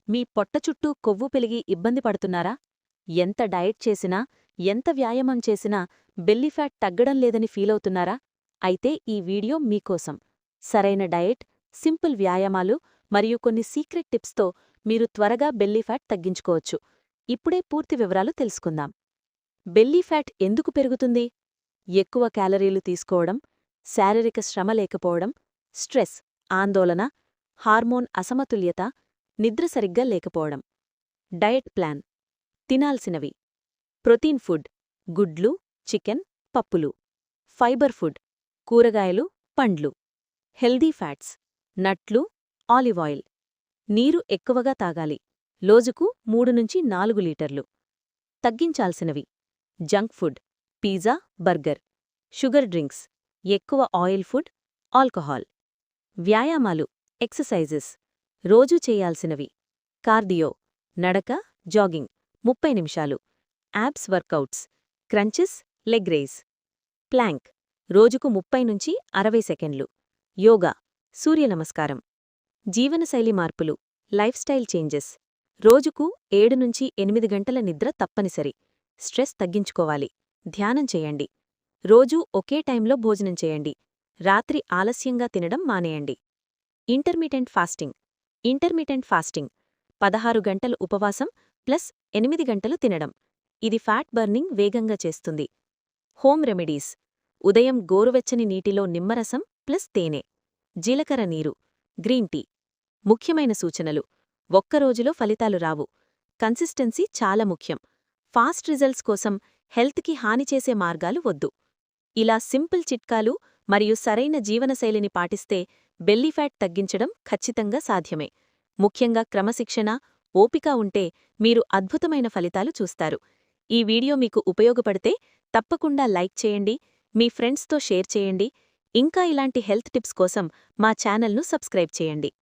మీ పొట్ట చుట్టూ కొవ్వు పెరిగి ఇబ్బంది పడుతున్నారా? ఎంత డయట్ చేసినా, ఎంత వ్యాయామం చేసినా బెల్లీ ఫ్యాట్ తగ్గడం లేదని ఫీలవుతున్నారా? అయితే ఈ వీడియో మీకోసం. సరైన డయట్, సింపుల్ వ్యాయామాలు మరియు కొన్ని సీక్రెట్ టిప్స్తో మీరు త్వరగా బెల్లీ ఫ్యాట్ తగ్గించుకోవచ్చు. ఇప్పుడే పూర్తి వివరాలు తెలుసుకుందాం. బెల్లీ ఫ్యాట్ ఎందుకు పెరుగుతుంది? ఎక్కువ క్యాలరీలు తీసుకోవడం, శారీరక శ్రమ లేకపోవడం, స్ట్రెస్, ఆందోళన, హార్మోన్ అసమతుల్యత, నిద్ర సరిగ్గా లేకపోవడం. Diet plan. తినాల్సినవి: ప్రోటీన్ ఫుడ్, గుడ్లు, చికెన్, పప్పులు. ఫైబర్ ఫుడ్, కూరగాయలు, పండ్లు. హెల్దీ ఫ్యాట్స్, నట్లు, ఆలివ్ ఆయిల్. నీరు ఎక్కువగా తాగాలి, రోజుకు 3-4 లీటర్లు. తగ్గించాల్సినవి: junk food, pizza, burger. Sugar drinks, ఎక్కువ ఆయిల్ ఫుడ్, ఆల్కహాల్. వ్యాయామాలు, ఎక్సర్సైజెస్. రోజూ చేయాల్సినవి: కార్డియో, నడక, జాగింగ్ 30 నిమిషాలు. Abs workouts, crunches, leg raise. Plank, రోజుకు 30-60 సెకండ్లు. యోగా, సూర్యనమస్కారం. జీవనశైలి మార్పులు, లైఫ్ స్టైల్ చేంజెస్. రోజుకు 7-8 గంటల నిద్ర తప్పనిసరి. స్ట్రెస్ తగ్గించుకోవాలి, ధ్యానం చేయండి. రోజూ ఒకే టైంలో భోజనం చేయండి. రాత్రి ఆలస్యంగా తినడం మానేయండి. Intermittent fasting. ఇంటర్మిటెంట్ ఫాస్టింగ్ 16 గంటలు ఉపవాసం ప్లస్ 8 గంటలు తినడం. ఇది ఫ్యాట్ బర్నింగ్ వేగంగా చేస్తుంది. Home remedies. ఉదయం గోరువెచ్చని నీటిలో నిమ్మరసం ప్లస్ తేనె. జీలకర్ర నీరు, గ్రీన్ టీ. ముఖ్యమైన సూచనలు: ఒక్కరోజులో ఫలితాలు రావు. కన్సిస్టెన్సీ చాలా ముఖ్యం. ఫాస్ట్ రిజల్ట్స్ కోసం హెల్త్కి హాని చేసే మార్గాలు వద్దు. ఇలా సింపుల్ చిట్కాలు మరియు సరైన జీవనశైలిని పాటిస్తే బెల్లీ ఫ్యాట్ తగ్గించడం ఖచ్చితంగా సాధ్యమే. ముఖ్యంగా క్రమశిక్షణ, ఓపిక ఉంటే మీరు అద్భుతమైన ఫలితాలు చూస్తారు. ఈ వీడియో మీకు ఉపయోగపడితే తప్పకుండా లైక్ చేయండి, మీ ఫ్రెండ్స్తో షేర్ చేయండి. ఇంకా ఇలాంటి హెల్త్ టిప్స్ కోసం మా ఛానల్ను సబ్స్క్రైబ్ చేయండి.